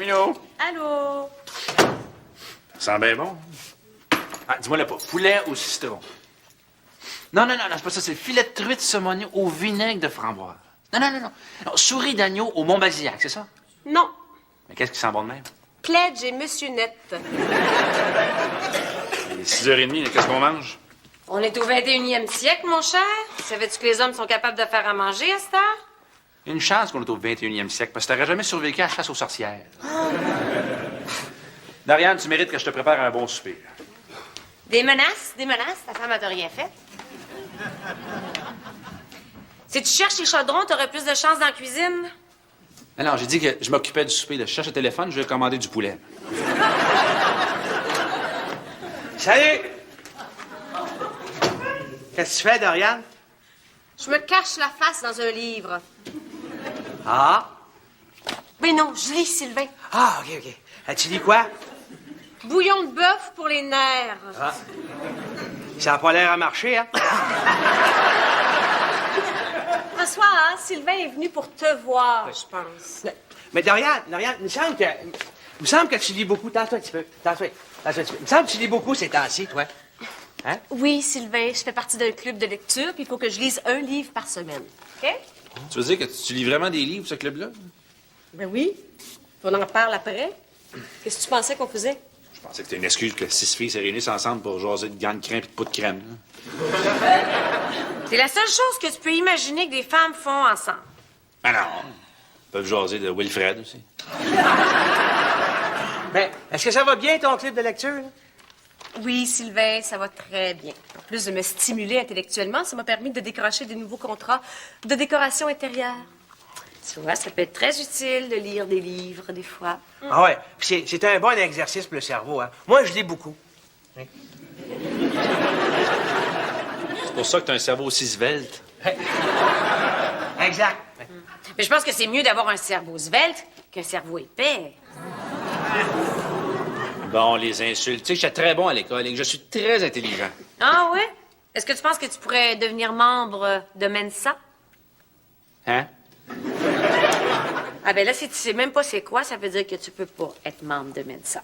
Minou. Allô? Ça sent bien bon. Ah, dis-moi le pas. Poulet au citron. Non, c'est pas ça. C'est filet de truite saumonée au vinaigre de framboise. Non. Souris d'agneau au Mont-Bazillac, c'est ça? Non. Mais qu'est-ce qui sent bon de même? Pledge et Monsieur Net. Il est 6h30, qu'est-ce qu'on mange? On est au 21e siècle, mon cher. Savais-tu que les hommes sont capables de faire à manger à cette heure? Une chance qu'on est au 21e siècle, parce que t'aurais jamais survécu à la chasse aux sorcières. Dariane, tu mérites que je te prépare un bon souper. Des menaces? Ta femme n'a rien fait. Si tu cherches les chaudrons, t'aurais plus de chance dans la cuisine. Non, j'ai dit que je m'occupais du souper. Là. Je cherche le téléphone, je vais commander du poulet. Salut! Qu'est-ce que tu fais, Dorian? Je me cache la face dans un livre. Ah? Mais non, je lis, Sylvain. Ah, OK. Tu dis quoi? Bouillon de bœuf pour les nerfs. Ah. Ça n'a pas l'air à marcher, hein? François, hein, Sylvain est venu pour te voir, je pense. Mais Dorian, il me semble que tu lis beaucoup. Tasse-toi un petit peu. Il me semble que tu lis beaucoup ces temps-ci, toi. Hein? Oui, Sylvain, je fais partie d'un club de lecture, puis il faut que je lise un livre par semaine. OK? Tu veux dire que tu lis vraiment des livres, ce club-là? Ben oui. On en reparle après. Qu'est-ce que tu pensais qu'on faisait? Je pensais que c'était une excuse que 6 filles se réunissent ensemble pour jaser de gants de crème et de poudre de crème. C'est la seule chose que tu peux imaginer que des femmes font ensemble. Ah non. Ils peuvent jaser de Wilfred aussi. Mais est-ce que ça va bien, ton club de lecture? Là? Oui, Sylvain, ça va très bien. En plus de me stimuler intellectuellement, ça m'a permis de décrocher des nouveaux contrats de décoration intérieure. Tu vois, ça peut être très utile de lire des livres, des fois. Ah ouais, c'est un bon exercice pour le cerveau, hein? Moi, je lis beaucoup. Hein? C'est pour ça que tu as un cerveau aussi svelte. Exact. Mais je pense que c'est mieux d'avoir un cerveau svelte qu'un cerveau épais. Bon, les insultes. Tu sais que j'étais très bon à l'école et que je suis très intelligent. Ah ouais? Est-ce que tu penses que tu pourrais devenir membre de Mensa? Hein? Ah ben là, si tu sais même pas c'est quoi, ça veut dire que tu peux pas être membre de Mensa.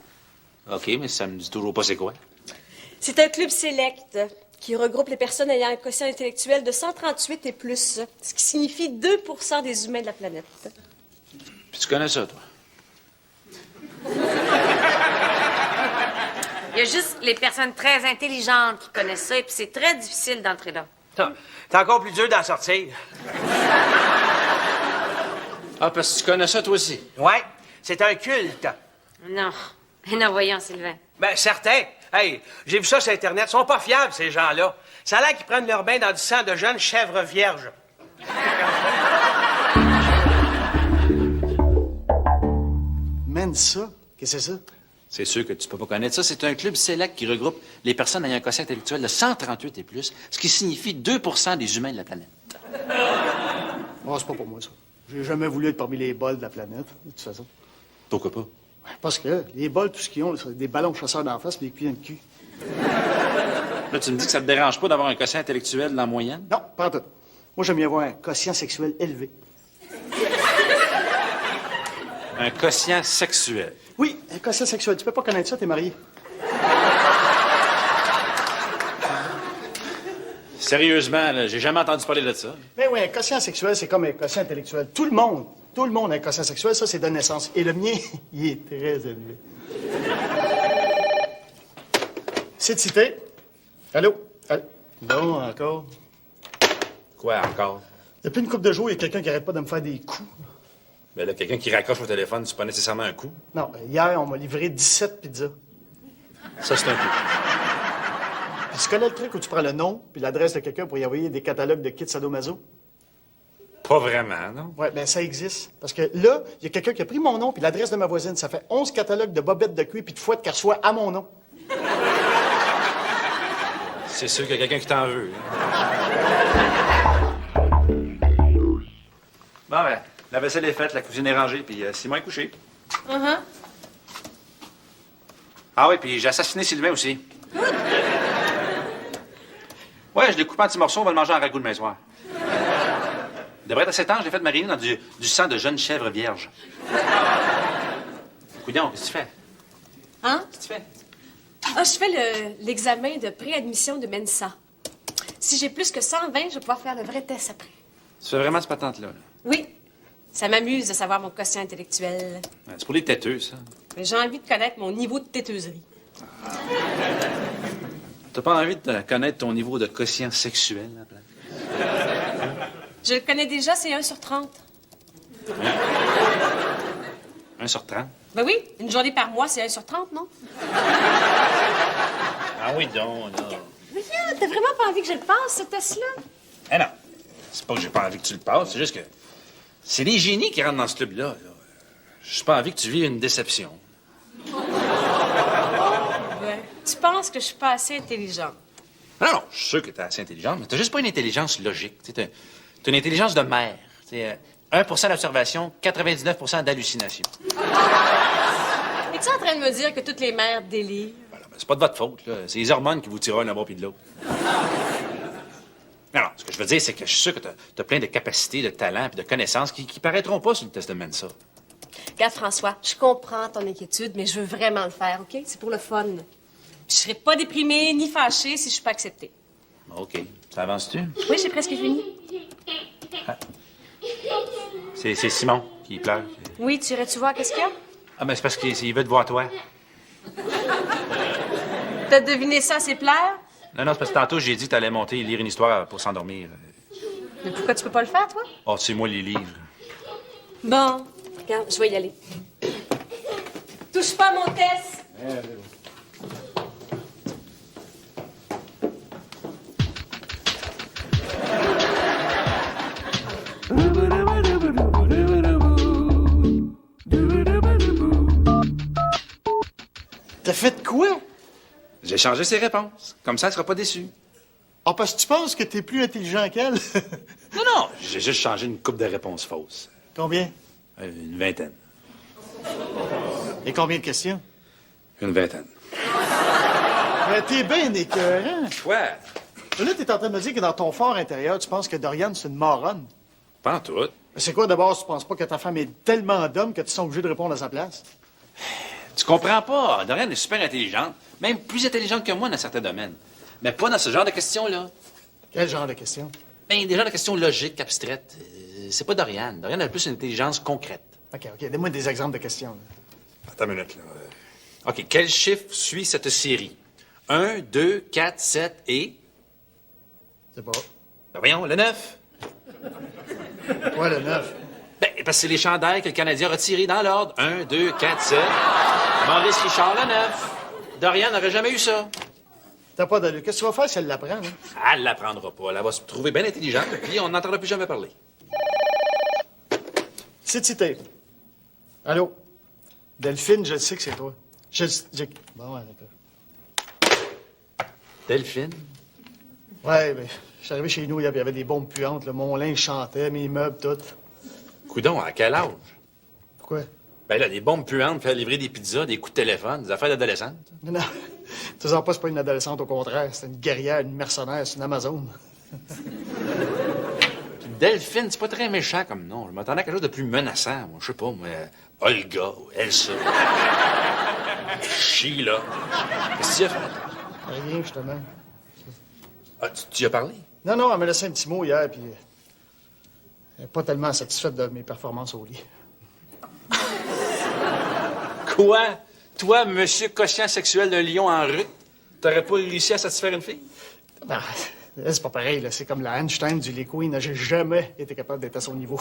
OK, mais ça me dit toujours pas c'est quoi. C'est un club select qui regroupe les personnes ayant un quotient intellectuel de 138 et plus, ce qui signifie 2 des humains de la planète. Puis tu connais ça, toi? Il y a juste les personnes très intelligentes qui connaissent ça, et puis c'est très difficile d'entrer là. C'est encore plus dur d'en sortir. Ah, parce que tu connais ça, toi aussi? Ouais, c'est un culte. Non. Non, voyons, Sylvain. Ben, certain. Hey, j'ai vu ça sur Internet. Ils sont pas fiables, ces gens-là. Ça a l'air qu'ils prennent leur bain dans du sang de jeunes chèvres vierges. Mensa? Qu'est-ce que c'est ça? C'est sûr que tu peux pas connaître ça. C'est un club select qui regroupe les personnes ayant un quotient intellectuel de 138 et plus, ce qui signifie 2 des humains de la planète. Oh, c'est pas pour moi, ça. J'ai jamais voulu être parmi les bols de la planète, de toute façon. Pourquoi pas? Parce que les bols, tout ce qu'ils ont, c'est des ballons chasseurs d'en face et des cuillères de cul. Là, tu me dis que ça te dérange pas d'avoir un quotient intellectuel dans la moyenne? Non, pas en tout. Moi, j'aime bien avoir un quotient sexuel élevé. Un quotient sexuel. Oui, un quotient sexuel. Tu peux pas connaître ça, t'es marié. Sérieusement, là, j'ai jamais entendu parler de ça. Mais oui, un quotient sexuel, c'est comme un quotient intellectuel. Tout le monde a un quotient sexuel, ça, c'est de naissance. Et le mien, il est très élevé. C'est cité. Allô? Bon, encore. Quoi, encore? Depuis une couple de jours, il y a quelqu'un qui arrête pas de me faire des coups. Ben là, quelqu'un qui raccroche au téléphone, c'est pas nécessairement un coup. Non, hier, on m'a livré 17 pizzas. Ça, c'est un coup. Puis tu connais le truc où tu prends le nom puis l'adresse de quelqu'un pour y envoyer des catalogues de kits sadomaso? Pas vraiment, non? Ouais, ben ça existe. Parce que là, il y a quelqu'un qui a pris mon nom puis l'adresse de ma voisine. Ça fait 11 catalogues de bobettes de cuir puis de fouettes qu'elle reçoit à mon nom. C'est sûr qu'il y a quelqu'un qui t'en veut. Bon, ben, la vaisselle est faite, la cuisine est rangée, puis Simon est couché. Ah oui, puis j'ai assassiné Sylvain aussi. Ouais, je l'ai coupé en petits morceaux, on va le manger en ragoût demain soir. Il devrait être assez tard, je l'ai fait mariner dans du sang de jeunes chèvres vierges. Coudon, qu'est-ce que tu fais? Hein? Qu'est-ce que tu fais? Ah, je fais l'examen de préadmission de Mensa. Si j'ai plus que 120, je vais pouvoir faire le vrai test après. Tu fais vraiment cette patente-là? Là? Oui. Ça m'amuse de savoir mon quotient intellectuel. Ouais, c'est pour les têteux, ça. Mais j'ai envie de connaître mon niveau de têteuserie. T'as pas envie de connaître ton niveau de quotient sexuel, là, Blanc? Je le connais déjà, c'est 1 sur 30. 1 sur 30? Ben oui, une journée par mois, c'est 1 sur 30, non? Ah oui, donc, là. Voyons, t'as vraiment pas envie que je le passe, ce test-là? Eh non, c'est pas que j'ai pas envie que tu le passes, c'est juste que c'est les génies qui rentrent dans ce club-là. Là. J'ai pas envie que tu vives une déception. Ouais. Tu penses que je suis pas assez intelligente? Non, non, je suis sûr que t'es assez intelligente, mais t'as juste pas une intelligence logique. T'as une intelligence de mère. 1% d'observation, 99% d'hallucination. Es-tu en train de me dire que toutes les mères délirent? Voilà, ben, c'est pas de votre faute, là. C'est les hormones qui vous tirent d'un bord puis de l'autre. Non, non, ce que je veux dire, c'est que je suis sûr que t'as plein de capacités, de talents et de connaissances qui paraîtront pas sur le test de Mensa. Regarde, François, je comprends ton inquiétude, mais je veux vraiment le faire, OK? C'est pour le fun. Je serai pas déprimée ni fâchée si je suis pas acceptée. OK. Ça avance-tu? Oui, j'ai presque fini. C'est Simon qui pleure. Oui, tu irais-tu voir qu'est-ce qu'il y a? Ah, ben c'est parce qu'il veut te voir toi. T'as deviné ça, c'est plaire? Non, non, c'est parce que tantôt, j'ai dit que t'allais monter et lire une histoire pour s'endormir. Mais pourquoi tu peux pas le faire, toi? Oh, c'est moi les livres. Bon, regarde, je vais y aller. Touche pas à mon test! T'as fait quoi? J'ai changé ses réponses. Comme ça, elle sera pas déçue. Ah, parce que tu penses que t'es plus intelligent qu'elle? Non, non, j'ai juste changé une coupe de réponses fausses. Combien? Une vingtaine. Et combien de questions? Une vingtaine. Mais t'es bien écœurant. Quoi? Là, t'es en train de me dire que dans ton fort intérieur, tu penses que Doriane, c'est une moronne. Pas en tout. Mais c'est quoi, d'abord, tu penses pas que ta femme est tellement d'homme que tu sens obligé de répondre à sa place? Tu comprends pas. Dorian est super intelligente. Même plus intelligente que moi dans certains domaines. Mais pas dans ce genre de questions-là. Quel genre de question? Ben, des genres de questions logiques, abstraites. C'est pas Dorian. Dorian a plus une intelligence concrète. OK, donne-moi des exemples de questions. Attends une minute, là. OK, quel chiffre suit cette série? 1, 2, 4, 7 et... C'est pas. Ben voyons, le 9. Quoi, le 9? Ben, parce que c'est les chandails que le Canadien a retirés dans l'ordre. 1, 2, 4, 7. Maurice Richard, le 9. Dorian n'aurait jamais eu ça. T'as pas d'allure. Qu'est-ce que tu vas faire si elle l'apprend, hein? Elle l'apprendra pas. Elle va se trouver bien intelligente, puis on n'entendra plus jamais parler. C'est cité. Allô? Delphine, je le sais que c'est toi. Bon, ouais, d'accord. Delphine? Ouais, ben, je suis arrivé chez nous, il y avait des bombes puantes, là. Mon linge chantait, mes meubles, tout. Coudon, à quel âge? Pourquoi? Ben là, des bombes puantes, faire livrer des pizzas, des coups de téléphone, des affaires d'adolescentes. Non, tu sais pas, c'est pas une adolescente, au contraire. C'est une guerrière, une mercenaire, c'est une Amazone. Puis Delphine, c'est pas très méchant comme nom. Je m'attendais à quelque chose de plus menaçant, moi. Je sais pas, moi. Olga ou Elsa. Sheila. Qu'est-ce que tu as fait? Rien, justement. Ah, tu y as parlé? Non, elle m'a laissé un petit mot hier, puis elle est pas tellement satisfaite de mes performances au lit. Quoi? Toi, monsieur quotient sexuel d'un lion en rut, t'aurais pas réussi à satisfaire une fille? Ben, elle, c'est pas pareil, là. C'est comme la Einstein du Lee Queen. J'ai jamais été capable d'être à son niveau.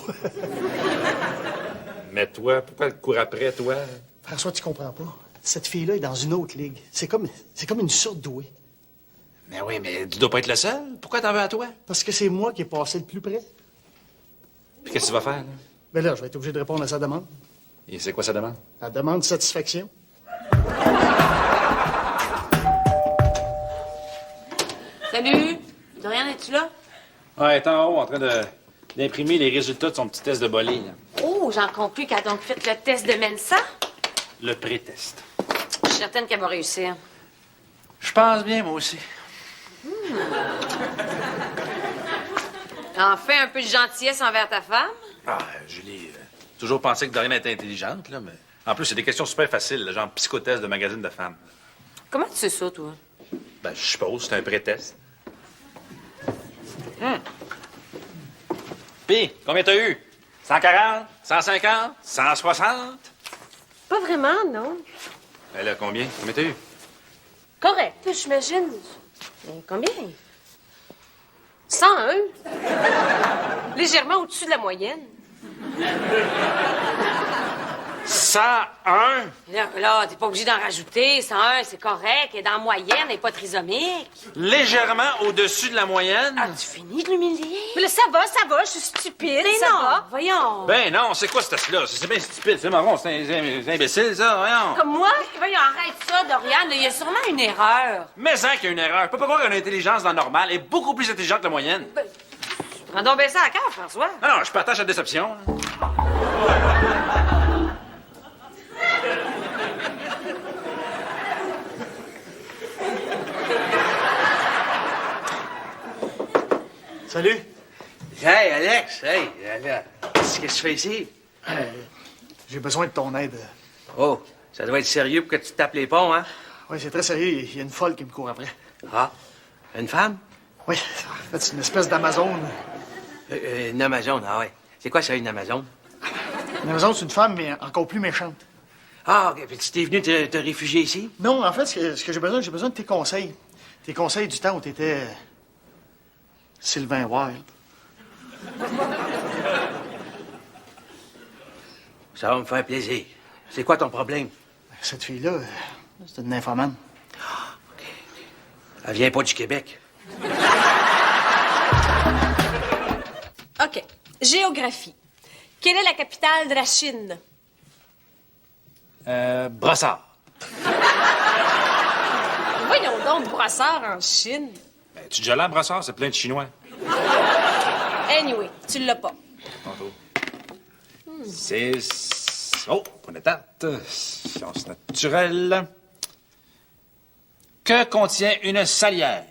Mais toi, pourquoi elle te court après, toi? François, tu comprends pas. Cette fille-là est dans une autre ligue. C'est comme une surdouée. Mais oui, mais tu dois pas être le seul. Pourquoi t'en veux à toi? Parce que c'est moi qui ai passé le plus près. Puis qu'est-ce que tu vas faire, là? Ben là, je vais être obligé de répondre à sa demande. Et c'est quoi sa demande? La demande de satisfaction. Salut! Dorian, es-tu là? Ouais, elle est en haut, en train d'imprimer les résultats de son petit test de bolé, là. Oh, j'en conclus qu'elle a donc fait le test de Mensa. Le pré-test. Je suis certaine qu'elle va réussir. Je pense bien, moi aussi. Enfin, un peu de gentillesse envers ta femme. Ah, Julie, toujours pensé que Dorian était intelligente, là, mais En plus, c'est des questions super faciles, là, genre psychothèse de magazine de femmes. Comment tu sais ça, toi? Ben, je suppose, c'est un pré-test. Puis, combien t'as eu? 140? 150? 160? Pas vraiment, non. Ben là, combien? Combien t'as eu? Correct, j'imagine. Combien? 101. Légèrement au-dessus de la moyenne. 101? Là, t'es pas obligé d'en rajouter. 101, c'est correct. Elle est dans la moyenne, elle est pas trisomique. Légèrement au-dessus de la moyenne? Ah, tu finis de l'humilier? Mais là, ça va, je suis stupide. Mais ça non, va. voyons. Ben non, c'est quoi ce test-là? C'est bien stupide, c'est marron, c'est imbécile, ça, voyons. Comme moi? Voyons, arrête ça, Dorian. Il y a sûrement une erreur. Mais ça qu'il y a une erreur. Je peux pas croire qu'une intelligence dans le normal est beaucoup plus intelligente que la moyenne. Prends donc bien ça à cœur, François. Non, je partage la déception. Salut. Hey, Alex, hey, qu'est-ce que tu fais ici? J'ai besoin de ton aide. Oh, ça doit être sérieux pour que tu te tapes les ponts, hein? Oui, c'est très sérieux. Il y a une folle qui me court après. Ah, une femme? Oui, en fait, c'est une espèce d'Amazon. Une Amazon, ah ouais. C'est quoi ça, une Amazon? Une Amazon, c'est une femme, mais encore plus méchante. Ah, OK, puis tu t'es venu te réfugier ici? Non, en fait, ce que j'ai besoin de tes conseils. Tes conseils du temps où t'étais Sylvain Wilde. Ça va me faire plaisir. C'est quoi ton problème? Cette fille-là, c'est une nymphomane. Elle vient pas du Québec. OK. Géographie. Quelle est la capitale de la Chine? Brossard. Voyons donc, Brossard en Chine. Ben, tu déjà là, Brossard? C'est plein de Chinois. Anyway, tu l'as pas. Tantôt. 6. Oh, point d'étape. Science naturelle. Que contient une salière?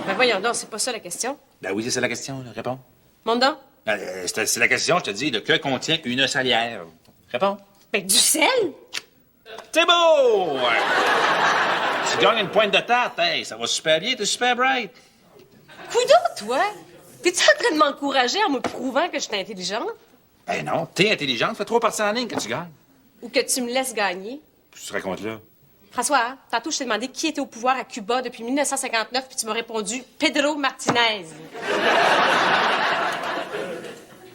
Ben voyons donc, c'est pas ça la question. Ben oui, c'est ça la question, là. Réponds. Monte donc. C'est la question, je te dis, de que contient une salière? Réponds. Ben du sel? C'est beau! Ouais. Tu gagnes une pointe de tarte, hey, ça va super bien, t'es super bright. Coudon, toi? T'es-tu en train de m'encourager en me prouvant que je suis intelligente? Ben non, t'es intelligente, fais 3 parties en ligne que tu gagnes. Ou que tu me laisses gagner? Qu'est-ce que tu racontes là? François, tantôt, je t'ai demandé qui était au pouvoir à Cuba depuis 1959, puis tu m'as répondu Pedro Martinez.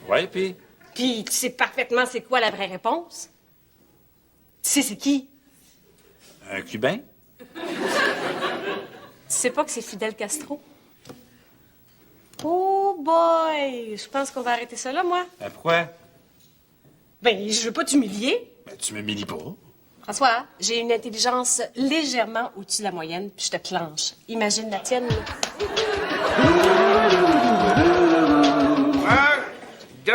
Ouais, puis? Puis tu sais parfaitement c'est quoi la vraie réponse? Tu sais c'est qui? Un Cubain? Tu sais pas que c'est Fidel Castro? Oh boy! Je pense qu'on va arrêter ça là, moi. Ben pourquoi? Ben, je veux pas t'humilier. Ben tu me milies pas. François, j'ai une intelligence légèrement au-dessus de la moyenne, puis je te clenche. Imagine la tienne. Un, deux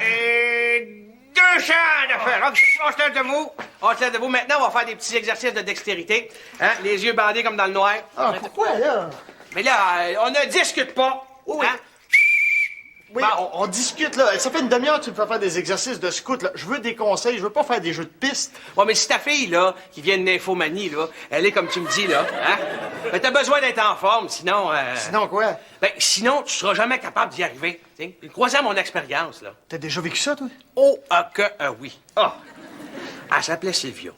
et deux champs d'affaires. On se lève debout. On se lève debout. Maintenant, on va faire des petits exercices de dextérité. Hein? Les yeux bandés comme dans le noir. Ah, pourquoi, là? Mais là, on ne discute pas. Oui. Hein? Oui, on discute, là. Ça fait une demi-heure que tu me fais faire des exercices de scout, là. Je veux des conseils, je veux pas faire des jeux de piste. Ouais, mais si ta fille, là, qui vient de nymphomanie, là, elle est comme tu me dis, là, hein? Ben, t'as besoin d'être en forme, sinon... Sinon, quoi? Ben, sinon, tu seras jamais capable d'y arriver. T'sais. Crois à mon expérience, là. T'as déjà vécu ça, toi? Oh, oui. Ah! Elle s'appelait Sylvia.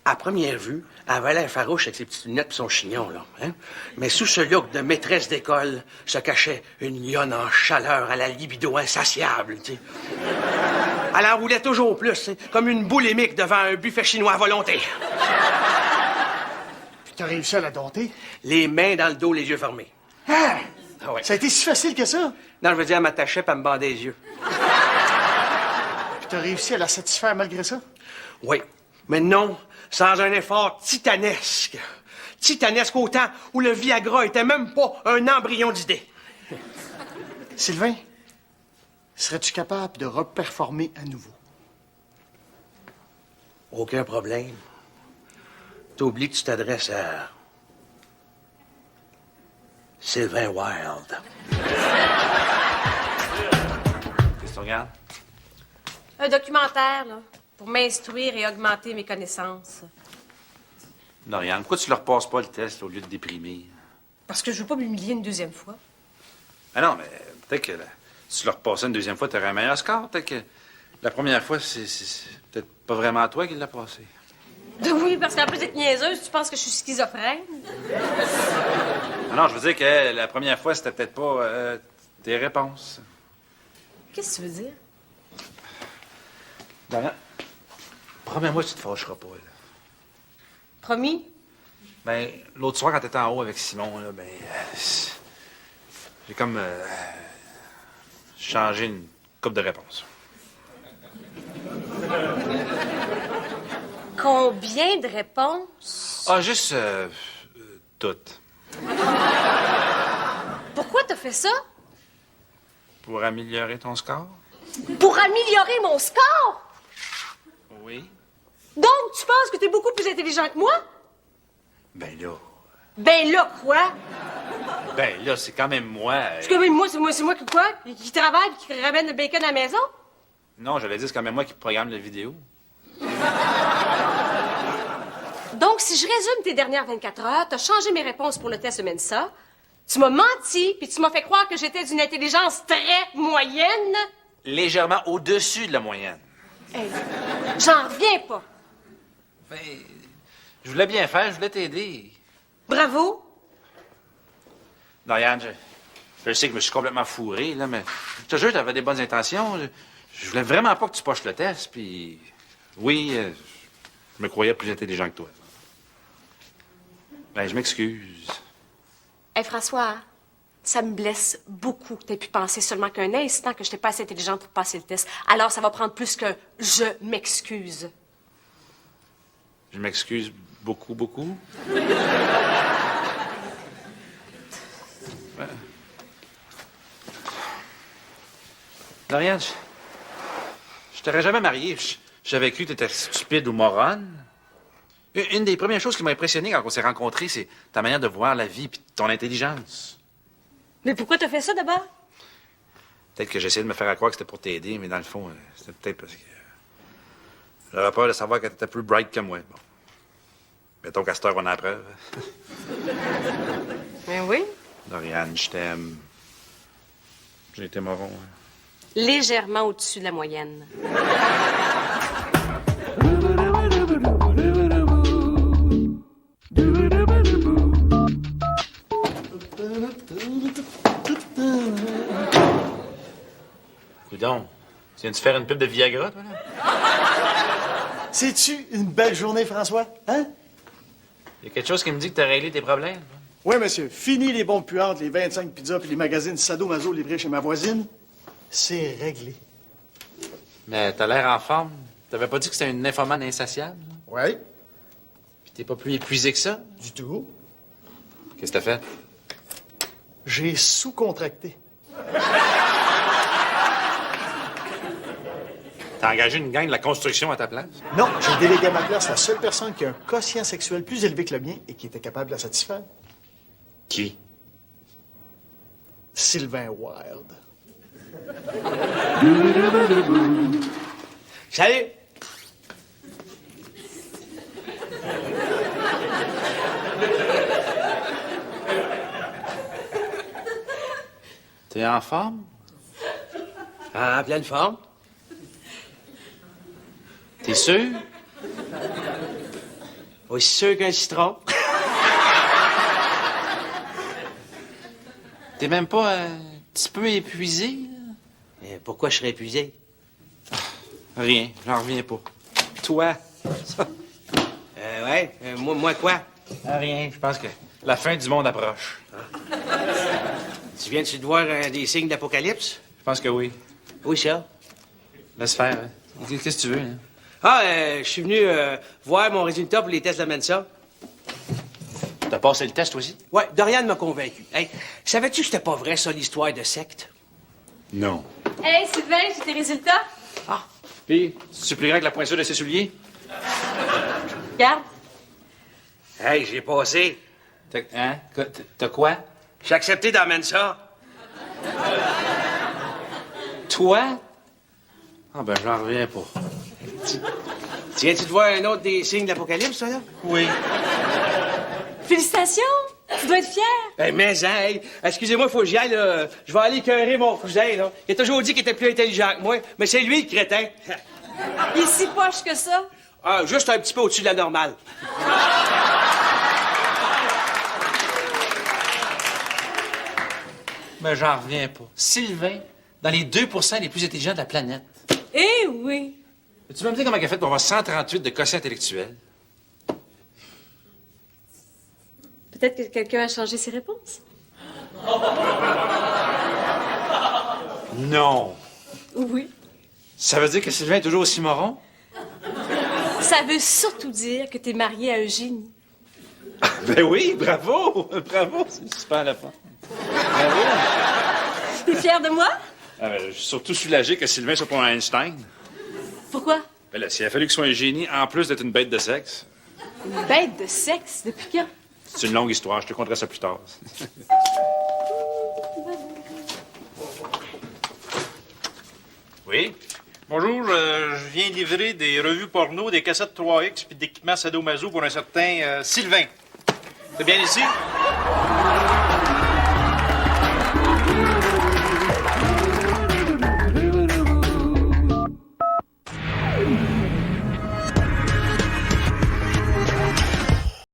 À première vue, elle avait l'air farouche avec ses petites lunettes et son chignon, là. Hein? Mais sous ce look de maîtresse d'école se cachait une lionne en chaleur à la libido insatiable, tu sais. Elle en roulait toujours plus, t'sais, comme une boulimique devant un buffet chinois à volonté. Puis t'as réussi à la dompter? Les mains dans le dos, les yeux fermés. Ah! Ah ouais. Ça a été si facile que ça? Non, je veux dire, elle m'attachait puis elle me bandait les yeux. Puis t'as réussi à la satisfaire malgré ça? Oui, mais non, sans un effort titanesque. Titanesque au temps où le Viagra était même pas un embryon d'idée. Sylvain, serais-tu capable de reperformer à nouveau? Aucun problème. T'oublies que tu t'adresses à Sylvain Wilde. Qu'est-ce que tu regardes? Un documentaire, là, pour m'instruire et augmenter mes connaissances. Doriane, pourquoi tu leur passes pas le test au lieu de déprimer? Parce que je veux pas m'humilier une deuxième fois. Ah non, mais peut-être que si tu leur passais une deuxième fois, tu aurais un meilleur score. Peut-être que la première fois, c'est peut-être pas vraiment toi qui l'as passé. Oui, parce qu'en plus d'être niaiseuse, tu penses que je suis schizophrène? Ah non, je veux dire que la première fois, c'était peut-être pas tes réponses. Qu'est-ce que tu veux dire? Doriane, promets-moi que tu te fâcheras pas, là. Promis? Ben, l'autre soir, quand t'étais en haut avec Simon, là, j'ai comme changé une couple de réponses. Combien de réponses? Ah, juste toutes. Pourquoi t'as fait ça? Pour améliorer ton score? Pour améliorer mon score? Oui. Donc, tu penses que t'es beaucoup plus intelligent que moi? Ben là. Ben là, quoi? Ben là, c'est quand même moi. Parce que même moi, c'est moi qui quoi? Qui travaille et qui ramène le bacon à la maison? Non, j'allais dire, c'est quand même moi qui programme la vidéo. Donc, si je résume tes dernières 24 heures, t'as changé mes réponses pour le test Mensa, tu m'as menti, puis tu m'as fait croire que j'étais d'une intelligence très moyenne. Légèrement au-dessus de la moyenne. Hey, j'en reviens pas. Ben, je voulais bien faire, je voulais t'aider. Bravo. Doriane, je sais que je me suis complètement fourré, là, mais je te jure, t'avais des bonnes intentions. Je voulais vraiment pas que tu poches le test, puis oui, je me croyais plus intelligent que toi. Ben, je m'excuse. Hey, François, ça me blesse beaucoup que t'aies pu penser seulement qu'un instant que je n'étais pas assez intelligente pour passer le test. Alors, ça va prendre plus que je m'excuse. Je m'excuse beaucoup, beaucoup. Doriane, je t'aurais jamais marié. J'avais cru que t'étais stupide ou moronne. Une des premières choses qui m'a impressionné quand on s'est rencontrés, c'est ta manière de voir la vie et ton intelligence. Mais pourquoi t'as fait ça d'abord? Peut-être que j'essayais de me faire croire que c'était pour t'aider, mais dans le fond, c'était peut-être parce que j'avais peur de savoir que t'étais plus bright que moi. Bon. Mettons qu'à cette heure, on a la preuve. Mais oui. Doriane, je t'aime. J'ai été moron. Hein. Légèrement au-dessus de la moyenne. Coudon, tu viens de faire une pub de Viagra, toi, là? C'est-tu une belle journée, François? Hein? Il y a quelque chose qui me dit que t'as réglé tes problèmes. Oui, monsieur. Fini les bons puantes, les 25 pizzas puis les magazines sadomaso livrés chez ma voisine. C'est réglé. Mais t'as l'air en forme. T'avais pas dit que c'était une nymphomane insatiable? Oui, Puis t'es pas plus épuisé que ça? du tout. Qu'est-ce que t'as fait? J'ai sous-contracté. T'as engagé une gang de la construction à ta place? Non, j'ai délégué à ma place la seule personne qui a un quotient sexuel plus élevé que le mien et qui était capable de la satisfaire. Qui? Sylvain Wilde. Salut! T'es en forme? En pleine forme? T'es sûr? Aussi sûr qu'un citron. T'es même pas un petit peu épuisé? Là? Pourquoi je serais épuisé? Rien, j'en reviens pas. Toi? Moi quoi? Rien, je pense que la fin du monde approche. Tu viens-tu de voir des signes d'apocalypse? Je pense que oui. Oui, ça. Laisse faire. Hein. Qu'est-ce que tu veux? Hein? Je suis venu voir mon résultat pour les tests de Mensa. T'as passé le test aussi? Ouais, Doriane m'a convaincu. Hey, savais-tu que c'était pas vrai, ça, l'histoire de secte? Non. Hey, Sylvain, j'ai tes résultats? Puis, tu plus grand que la pointure de ses souliers? Regarde. Hey, j'ai passé. Hein? T'as quoi? J'ai accepté dans Mensa. Toi? Ah, ben, j'en reviens pas. Tu viens-tu de voir un autre des signes de l'Apocalypse, toi, là? Oui. Félicitations! Tu dois être fier! Mais, hey, excusez-moi, faut que j'y aille, là. Je vais aller écœurer mon cousin, là. Il a toujours dit qu'il était plus intelligent que moi, mais c'est lui, le crétin. Il est si poche que ça. Ah, juste un petit peu au-dessus de la normale. Mais j'en reviens pas. Sylvain, dans les 2 les plus intelligents de la planète. Eh oui! Tu vas me dire comment il a fait pour avoir 138 de quotient intellectuel? Peut-être que quelqu'un a changé ses réponses. Non. Oui. Ça veut dire que Sylvain est toujours aussi moron? Ça veut surtout dire que t'es marié à un génie. Ben oui, bravo! Bravo, c'est super la fin. Bravo! T'es fier de moi? Je suis surtout soulagé que Sylvain soit pas un Einstein. Pourquoi? Ben là, s'il a fallu qu'il soit un génie, en plus d'être une bête de sexe. Une bête de sexe? Depuis quand? C'est une longue histoire, je te conterai ça plus tard. Oui? Bonjour, je viens livrer des revues porno, des cassettes 3X puis d'équipements sadomaso pour un certain Sylvain. C'est bien ici?